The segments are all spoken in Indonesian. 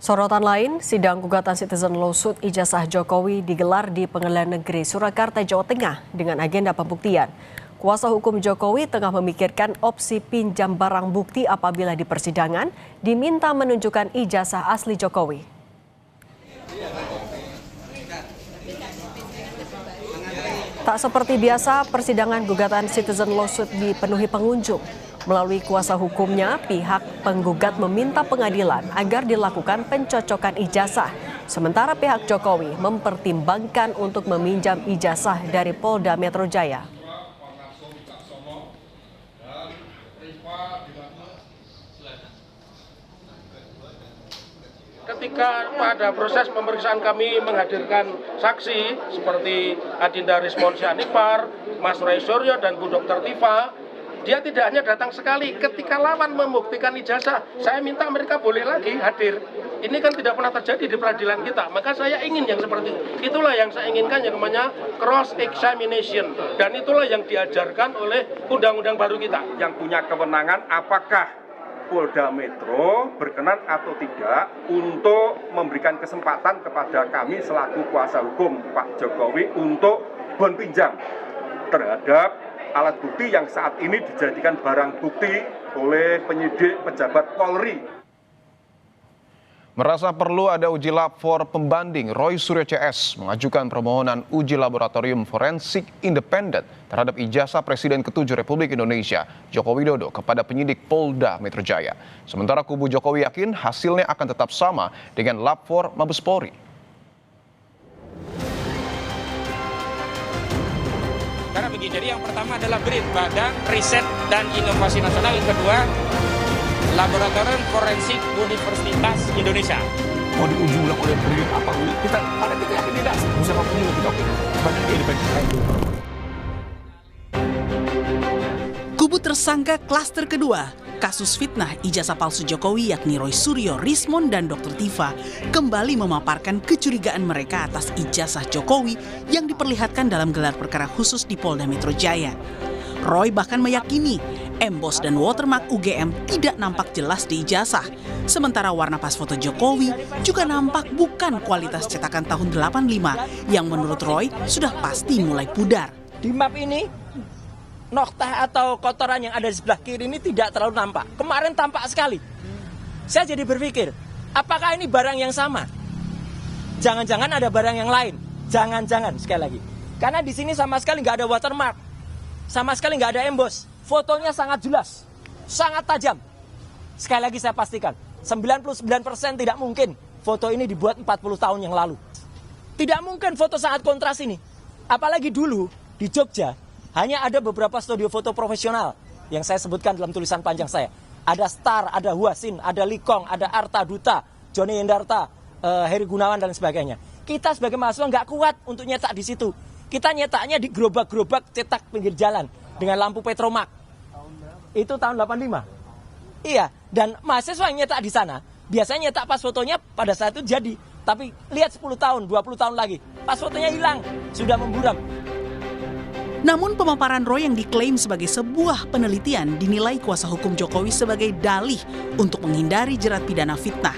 Sorotan lain, sidang gugatan Citizen Lawsuit ijazah Jokowi digelar di Pengadilan Negeri Surakarta, Jawa Tengah dengan agenda pembuktian. Kuasa hukum Jokowi tengah memikirkan opsi pinjam barang bukti apabila di persidangan diminta menunjukkan ijazah asli Jokowi. Tak seperti biasa, persidangan gugatan Citizen Lawsuit dipenuhi pengunjung. Melalui kuasa hukumnya, pihak penggugat meminta pengadilan agar dilakukan pencocokan ijazah. Sementara pihak Jokowi mempertimbangkan untuk meminjam ijazah dari Polda Metro Jaya. Ketika pada proses pemeriksaan kami menghadirkan saksi seperti Adinda Rismonsyah Nipar, Mas Roy Suryo, dan Bu Dr. Tifa, dia tidak hanya datang sekali. Ketika lawan membuktikan ijazah, saya minta mereka boleh lagi hadir. Ini kan tidak pernah terjadi di peradilan kita. Maka saya ingin yang seperti itu. Itulah yang saya inginkan, yang namanya cross examination. Dan itulah yang diajarkan oleh undang-undang baru kita. Yang punya kewenangan apakah Polda Metro berkenan atau tidak untuk memberikan kesempatan kepada kami selaku kuasa hukum Pak Jokowi untuk berpinjam terhadap alat bukti yang saat ini dijadikan barang bukti oleh penyidik pejabat Polri. Merasa perlu ada uji lab for pembanding, Roy Suryo CS mengajukan permohonan uji laboratorium forensik independen terhadap ijazah Presiden ke-7 Republik Indonesia, Joko Widodo, kepada penyidik Polda Metro Jaya. Sementara kubu Jokowi yakin hasilnya akan tetap sama dengan lab for Mabes Polri. Karena begini, jadi yang pertama adalah BRIN, Badan Riset dan Inovasi Nasional. Yang kedua, Laboratorium Forensik Universitas Indonesia. Mau diuji ulang oleh BRIN apa? Kita yakin tidak. Siapapun juga kita sebagai independen. Kubu tersangka klaster kedua, kasus fitnah ijazah palsu Jokowi yakni Roy Suryo, Rismon, dan Dr. Tifa kembali memaparkan kecurigaan mereka atas ijazah Jokowi yang diperlihatkan dalam gelar perkara khusus di Polda Metro Jaya. Roy bahkan meyakini emboss dan watermark UGM tidak nampak jelas di ijazah. Sementara warna pas foto Jokowi juga nampak bukan kualitas cetakan tahun 85 yang menurut Roy sudah pasti mulai pudar. Di map ini, noktah atau kotoran yang ada di sebelah kiri ini tidak terlalu nampak. Kemarin tampak sekali. Saya jadi berpikir, apakah ini barang yang sama? Jangan-jangan ada barang yang lain. Jangan-jangan, sekali lagi. Karena di sini sama sekali nggak ada watermark. Sama sekali nggak ada emboss. Fotonya sangat jelas, sangat tajam. Sekali lagi saya pastikan, 99% tidak mungkin foto ini dibuat 40 tahun yang lalu. Tidak mungkin foto sangat kontras ini. Apalagi dulu di Jogja, hanya ada beberapa studio foto profesional yang saya sebutkan dalam tulisan panjang saya. Ada Star, ada Huasin, ada Likong, ada Arta Duta, Joni Yendarta, Heri Gunawan, dan sebagainya. Kita sebagai mahasiswa nggak kuat untuk nyetak di situ. Kita nyetaknya di gerobak-gerobak cetak pinggir jalan dengan lampu Petromak. Itu tahun 85. Iya, dan mahasiswa yang nyetak di sana, biasanya nyetak pas fotonya pada saat itu jadi. Tapi lihat 10 tahun, 20 tahun lagi, pas fotonya hilang, sudah memburam. Namun pemaparan Roy yang diklaim sebagai sebuah penelitian dinilai kuasa hukum Jokowi sebagai dalih untuk menghindari jerat pidana fitnah.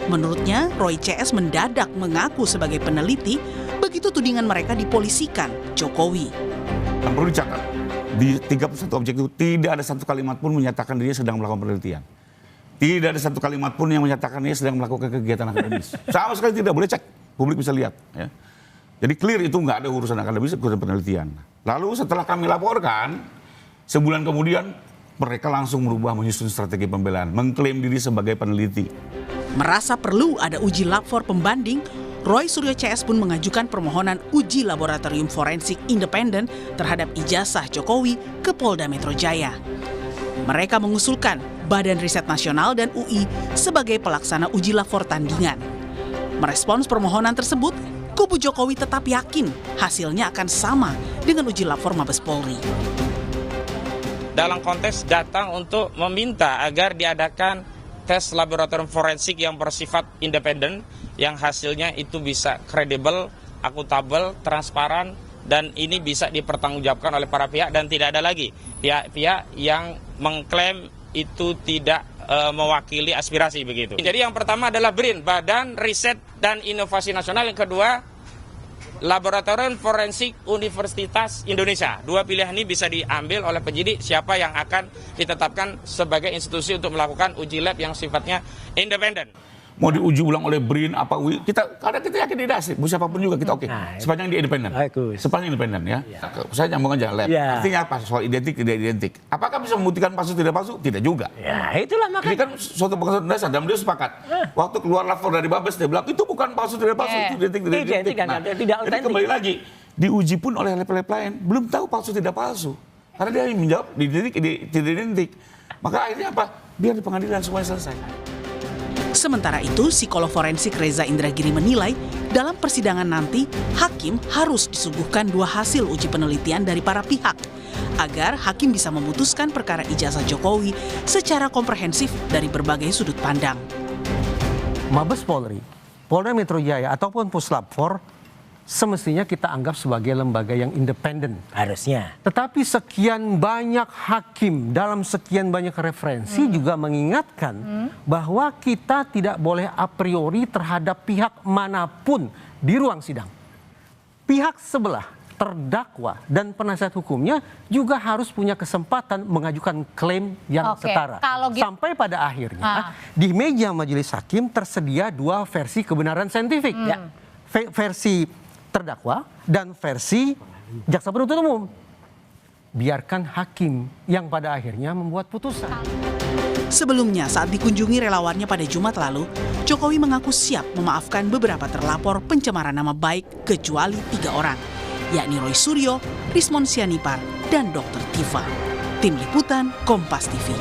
Menurutnya, Roy CS mendadak mengaku sebagai peneliti begitu tudingan mereka dipolisikan Jokowi. Yang perlu dicatat, di 31 objek itu tidak ada satu kalimat pun menyatakan dia sedang melakukan penelitian. Tidak ada satu kalimat pun yang menyatakan dia sedang melakukan kegiatan akademis. Sama sekali tidak, boleh cek, publik bisa lihat. Ya. Jadi clear itu nggak ada urusan akademis, urusan penelitian. Lalu setelah kami laporkan, sebulan kemudian mereka langsung merubah menyusun strategi pembelaan, mengklaim diri sebagai peneliti. Merasa perlu ada uji lab for pembanding, Roy Suryo CS pun mengajukan permohonan uji laboratorium forensik independen terhadap ijazah Jokowi ke Polda Metro Jaya. Mereka mengusulkan Badan Riset Nasional dan UI sebagai pelaksana uji lab for tandingan. Merespons permohonan tersebut, kubu Jokowi tetap yakin hasilnya akan sama dengan uji lab for Mabes Polri. Dalam konteks datang untuk meminta agar diadakan tes laboratorium forensik yang bersifat independen, yang hasilnya itu bisa kredibel, akuntabel, transparan, dan ini bisa dipertanggungjawabkan oleh para pihak, dan tidak ada lagi pihak-pihak yang mengklaim itu tidak mewakili aspirasi begitu. Jadi yang pertama adalah BRIN, Badan Riset dan Inovasi Nasional. Yang kedua, Laboratorium Forensik Universitas Indonesia. Dua pilihan ini bisa diambil oleh penyidik siapa yang akan ditetapkan sebagai institusi untuk melakukan uji lab yang sifatnya independen. Mau diuji ulang oleh BRIN apa karena kita yakin tidak sih, siapapun juga kita oke. Sepanjang dia independen. Sepanjang independen ya. Saya nyambung aja lab. Artinya apa? Soal identik tidak identik. Apakah bisa membuktikan palsu tidak palsu? Tidak juga. Ya, itulah makanya. Ini kan suatu pengetahuan dasar dan beliau sepakat. Waktu keluar lapor dari Babes dia bilang itu bukan palsu tidak palsu, itu identik tidak identik. Nah, jadi kembali lagi diuji pun oleh lab lain belum tahu palsu tidak palsu. Karena dia menjawab identik tidak identik. Maka akhirnya apa? Biar di pengadilan semuanya selesai. Sementara itu, psikolog forensik Reza Indragiri menilai dalam persidangan nanti, hakim harus disuguhkan 2 hasil uji penelitian dari para pihak agar hakim bisa memutuskan perkara ijazah Jokowi secara komprehensif dari berbagai sudut pandang. Mabes Polri, Polda Metro Jaya ataupun Puslap 4 semestinya kita anggap sebagai lembaga yang independen. Harusnya. Tetapi sekian banyak hakim dalam sekian banyak referensi juga mengingatkan bahwa kita tidak boleh a priori terhadap pihak manapun di ruang sidang. Pihak sebelah, terdakwa dan penasihat hukumnya juga harus punya kesempatan mengajukan klaim yang setara. Sampai pada akhirnya di meja majelis hakim tersedia 2 versi kebenaran saintifik. Versi terdakwa dan versi jaksa penuntut umum. Biarkan hakim yang pada akhirnya membuat putusan. Sebelumnya saat dikunjungi relawannya pada Jumat lalu, Jokowi mengaku siap memaafkan beberapa terlapor pencemaran nama baik kecuali 3 orang, yakni Roy Suryo, Rismon Sianipar, dan Dr. Tifa. Tim Liputan Kompas TV.